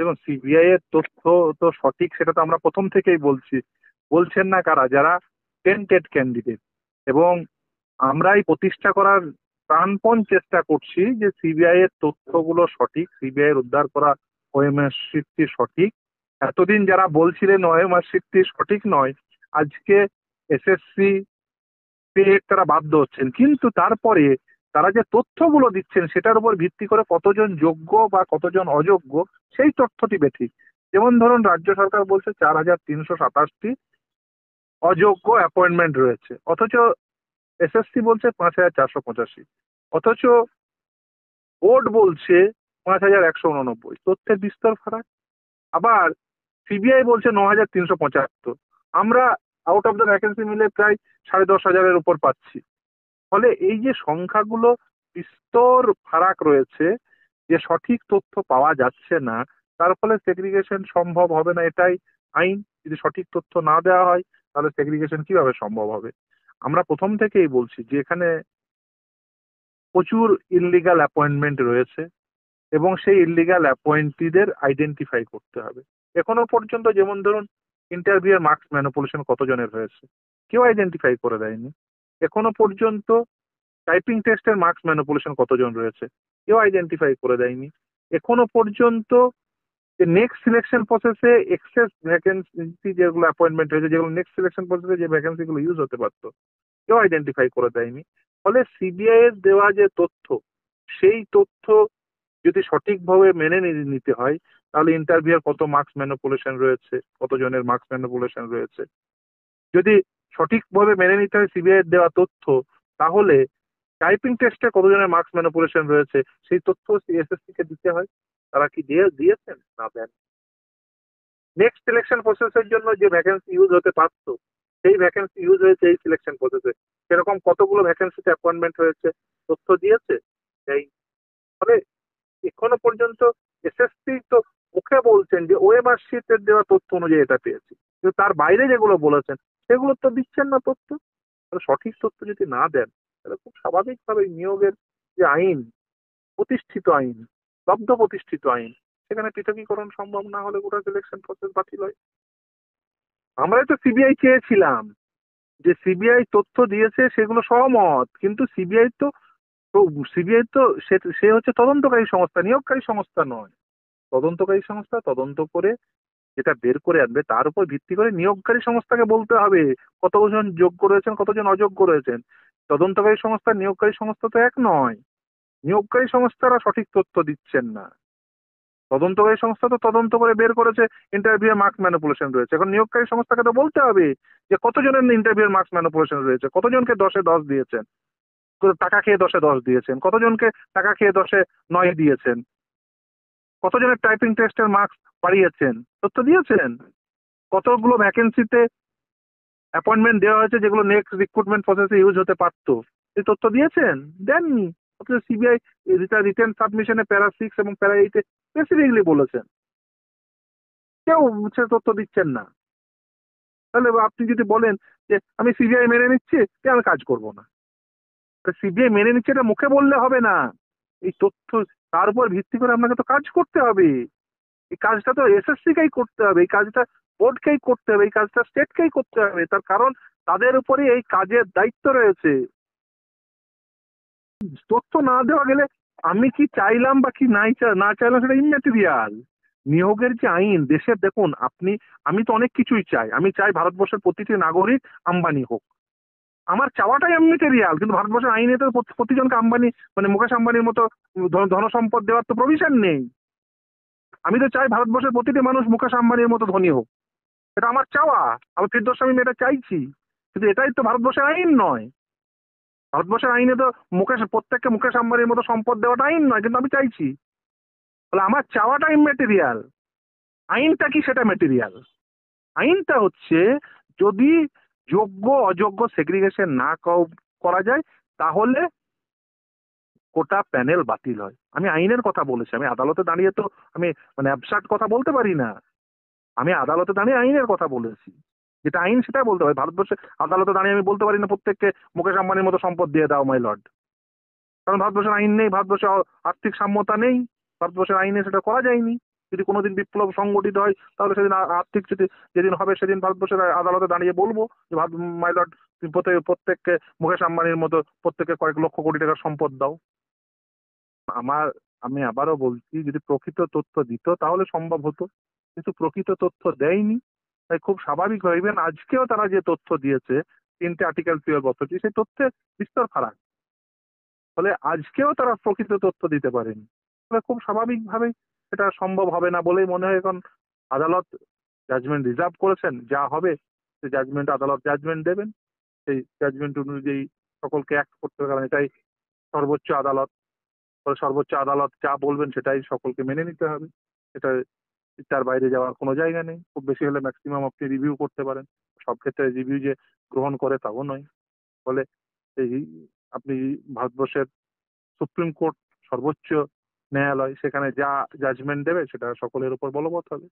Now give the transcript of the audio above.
দেখুন, সিবিআই এর তথ্য তো সঠিক, সেটা তো আমরা প্রথম থেকেই বলছি। বলছেন না কারা? যারা টেন্টেড ক্যান্ডিডেট। এবং আমরাই প্রতিষ্ঠা করার প্রাণপণ চেষ্টা করছি যে সিবিআই এর তথ্যগুলো সঠিক, সিবিআই এর উদ্ধার করা ওএমআর শিটটি সঠিক। এতদিন যারা বলছিলেন ওএমআর শিটটি সঠিক নয়, আজকে এসএসসি পেয়ে তারা বাধ্য হচ্ছেন। কিন্তু তারপরে তারা যে তথ্যগুলো দিচ্ছেন সেটার উপর ভিত্তি করে কতজন যোগ্য বা কতজন অযোগ্য সেই তথ্যটি বেঠিক। যেমন ধরুন, রাজ্য সরকার বলছে 4,327টি অযোগ্য অ্যাপয়েন্টমেন্ট রয়েছে, অথচ এসএসসি বলছে 5,485। অথচ বোর্ড বলছে 5,189। তথ্যের বিস্তর ফারাক। আবার সিবিআই বলছে 9,375। আমরা আউট অফ দ্য ভ্যাকেন্সি মিলে প্রায় 10,500-এর উপর পাচ্ছি। ফলে এই যে সংখ্যাগুলো বিস্তর ফারাক রয়েছে, যে সঠিক তথ্য পাওয়া যাচ্ছে না, তার ফলে সেগ্রিগেশন সম্ভব হবে না, এটাই আইন। যদি সঠিক তথ্য না দেওয়া হয় তাহলে সেগ্রিগেশন কিভাবে সম্ভব হবে? আমরা প্রথম থেকেই বলছি যে এখানে প্রচুর ইললিগাল অ্যাপয়েন্টমেন্ট রয়েছে এবং সেই ইললিগাল অ্যাপয়েন্টিদের আইডেন্টিফাই করতে হবে। এখনো পর্যন্ত যেমন ধরুন, ইন্টারভিউ এর মার্কস ম্যানিপুলেশন কতজনের হয়েছে কেউ আইডেন্টিফাই করে দেয়নি। এখনো পর্যন্ত টাইপিং টেস্টের মার্কস ম্যানিপুলেশন কতজন রয়েছে কেউ আইডেন্টিফাই করে দেয়নি। এখনো পর্যন্ত যে নেক্সট সিলেকশন প্রসেসে এক্সেস ভ্যাকেন্সি যেগুলো অ্যাপয়েন্টমেন্ট হয়েছে, যেগুলো নেক্সট সিলেকশন প্রসেসে যে ভ্যাকেন্সি গুলো ইউজ হতে পারতো কেউ আইডেন্টিফাই করে দেয়নি। ফলে সিবিআই এর দেওয়া যে তথ্য, সেই তথ্য যদি সঠিকভাবে মেনে নিতে হয় তাহলে ইন্টারভিউর কত মার্কস ম্যানিপুলেশন রয়েছে, কতজনের মার্কস ম্যানিপুলেশন রয়েছে, যদি সঠিকভাবে মেনে নিতে হয় সিবিআই এর দেওয়া তথ্য, তাহলে টাইপিং টেস্টে কতজনের মার্কস ম্যানিপুলেশন রয়েছে সেই তথ্য এসএসসি কে দিতে হয়। তারা কি দিয়েছেন? না দেন। নেক্সট সিলেকশন প্রসেসের জন্য যে ভ্যাকেন্সি ইউজ হতে পারতো সেই ভ্যাকেন্সি ইউজ হয়েছে এই সিলেকশন প্রসেসে, সেরকম কতগুলো ভ্যাকেন্সিতে অ্যাপয়েন্টমেন্ট হয়েছে তথ্য দিয়েছে? এই ফলে এখনো পর্যন্ত এসএসসি তো মুখে বলছেন যে ওএমআর শিটের দেওয়া তথ্য অনুযায়ী এটা পেয়েছি, কিন্তু তার বাইরে যেগুলো বলেছেন সেগুলো তো দিচ্ছেন না তথ্য। তাহলে সঠিক তথ্য যদি না দেন তাহলে খুব স্বাভাবিকভাবে নিয়োগের যে আইন, প্রতিষ্ঠিত আইন, লব্ধ প্রতিষ্ঠিত আইন, সেখানে পৃথকীকরণ সম্ভব না হলে গোটা সিলেকশন প্রসেস বাতিল হয়। আমরাই তো সিবিআই চেয়েছিলাম যে সিবিআই তথ্য দিয়েছে সেগুলো সহমত, কিন্তু সিবিআই তো সে সে হচ্ছে তদন্তকারী সংস্থা, নিয়োগকারী সংস্থা নয়। তদন্তকারী সংস্থা তদন্ত করে যেটা বের করে আনবে তার উপর ভিত্তি করে নিয়োগকারী সংস্থাকে বলতে হবে কতজন যোগ্য রয়েছেন কতজন অযোগ্য রয়েছেন। তদন্তকারী সংস্থা নিয়োগকারী সংস্থা তো এক নয়। নিয়োগকারী সংস্থারা সঠিক তথ্য দিচ্ছেন না। তদন্তকারী সংস্থা তো তদন্ত করে বের করেছে ইন্টারভিউ মার্কস ম্যানিপুলেশন রয়েছে, এখন নিয়োগকারী সংস্থাকে তো বলতে হবে যে কতজনের ইন্টারভিউ মার্কস ম্যানিপুলেশন রয়েছে, কতজনকে 10-এ 10 দিয়েছেন, টাকা খেয়ে 10-এ 10 দিয়েছেন, কতজনকে টাকা খেয়ে 10-এ 9 দিয়েছেন, কতজনের টাইপিং টেস্টের মার্কস বাড়িয়েছেন, তথ্য দিয়েছেন। কতগুলো ভ্যাকেন্সিতে অ্যাপয়েন্টমেন্ট দেওয়া হয়েছে যেগুলো নেক্সট রিক্রুটমেন্ট প্রসেসে ইউজ হতে পারতো, এই তথ্য দিয়েছেন? দেননি। অথচ সিবিআই রিটার্ন সাবমিশনে প্যারা 6 এবং প্যারা 8-এ স্পেসিফিকলি বলেছেন, কেউ সে তথ্য দিচ্ছেন না। তাহলে আপনি যদি বলেন যে আমি সিবিআই মেনে নিচ্ছি, আমি কাজ করব না, সিবিআই মেনে নিচ্ছে এটা মুখে বললে হবে না। এই তথ্য, তার উপর ভিত্তি করে আপনাকে তো কাজ করতে হবে। এই কাজটা তো এসএসসি কেই করতে হবে, এই কাজটা বোর্ডকেই করতে হবে, এই কাজটা স্টেটকেই করতে হবে, তার কারণ তাদের উপরই এই কাজের দায়িত্ব রয়েছে। তথ্য না দেওয়া গেলে আমি কি চাইলাম বা কি না চাইলাম সেটা ইম্যাটেরিয়াল। নিয়োগের যে আইন দেশের, দেখুন আপনি, আমি তো অনেক কিছুই চাই। আমি চাই ভারতবর্ষের প্রতিটি নাগরিক আম্বানি হোক, আমার চাওয়াটাই ইম্যাটেরিয়াল। কিন্তু ভারতবর্ষের আইনে তো প্রতিজনকে আম্বানি, মানে মুকেশ আম্বানির মতো ধনসম্পদ দেওয়ার তো প্রভিশন নেই। আমি তো চাই ভারতবর্ষের প্রতিটি মানুষ মুকেশ আম্বানির মতো ধনী হোক, এটা আমার চাওয়া। আমি ফিরদৌস আমি এটা চাইছি, কিন্তু এটাই তো ভারতবর্ষের আইন নয়। ভারতবর্ষের আইনে তো প্রত্যেককে মুকেশ আম্বানির মতো সম্পদ দেওয়াটা আইন নয়, কিন্তু আমি চাইছি। তাহলে আমার চাওয়াটা ইম্যাটেরিয়াল, আইনটা কি সেটা ম্যাটেরিয়াল। আইনটা হচ্ছে, যদি যোগ্য অযোগ্য সেগ্রিগেশন না করা যায় তাহলে কোটা প্যানেল বাতিল হয়। আমি আইনের কথা বলেছি, আমি আদালতে দাঁড়িয়ে তো আমি মানে অ্যাবসার্ট কথা বলতে পারি না। আমি আদালতে দাঁড়িয়ে আইনের কথা বলেছি, যেটা আইন সেটা বলতে হবে। ভারতবর্ষে আদালতে দাঁড়িয়ে আমি বলতে পারি না প্রত্যেককে মুকেশ আম্বানির মতো সম্পদ দিয়ে দাও মাই লর্ড, কারণ ভারতবর্ষের আইন নেই, ভারতবর্ষে আর্থিক সাম্যতা নেই, ভারতবর্ষের আইনে সেটা করা যায়নি। যদি কোনোদিন বিপ্লব সংগঠিত হয় তাহলে সেদিন আর্থিক যদি যেদিন হবে সেদিন ভারতবর্ষের আদালতে দাঁড়িয়ে বলবো যে মাই লর্ড, প্রত্যেককে মুকেশ আম্বানির মতো প্রত্যেককে কয়েক লক্ষ কোটি টাকার সম্পদ দাও। আমার আমি আবারও বলছি, যদি প্রকৃত তথ্য দিত তাহলে সম্ভব হতো, কিন্তু প্রকৃত তথ্য দেয়নি। তাই খুব স্বাভাবিক হয়, ইভেন আজকেও তারা যে তথ্য দিয়েছে 3টে আর্টিকেল 12 অথরিটি, সেই তথ্যে বিস্তর ফারাক। ফলে আজকেও তারা প্রকৃত তথ্য দিতে পারেনি। ফলে খুব স্বাভাবিকভাবেই এটা সম্ভব হবে না বলেই মনে হয়। এখন আদালত জাজমেন্ট রিজার্ভ করেছেন, যা হবে সে জাজমেন্ট আদালত জাজমেন্ট দেবেন, সেই জাজমেন্ট অনুযায়ী সকলকে অ্যাক্ট করতে হবে, কারণ এটাই সর্বোচ্চ আদালত। ফলে সর্বোচ্চ আদালত যা বলবেন সেটাই সকলকে মেনে নিতে হবে। এটা তার বাইরে যাওয়ার কোনো জায়গা নেই। খুব বেশি হলে ম্যাক্সিমাম আপনি রিভিউ করতে পারেন। সব ক্ষেত্রে রিভিউ যে গ্রহণ করে তাও নয়। ফলে এই আপনি ভারতবর্ষের সুপ্রিম কোর্ট, সর্বোচ্চ ন্যায়ালয়, সেখানে যা জাজমেন্ট দেবে সেটা সকলের উপর বলবৎ হবে।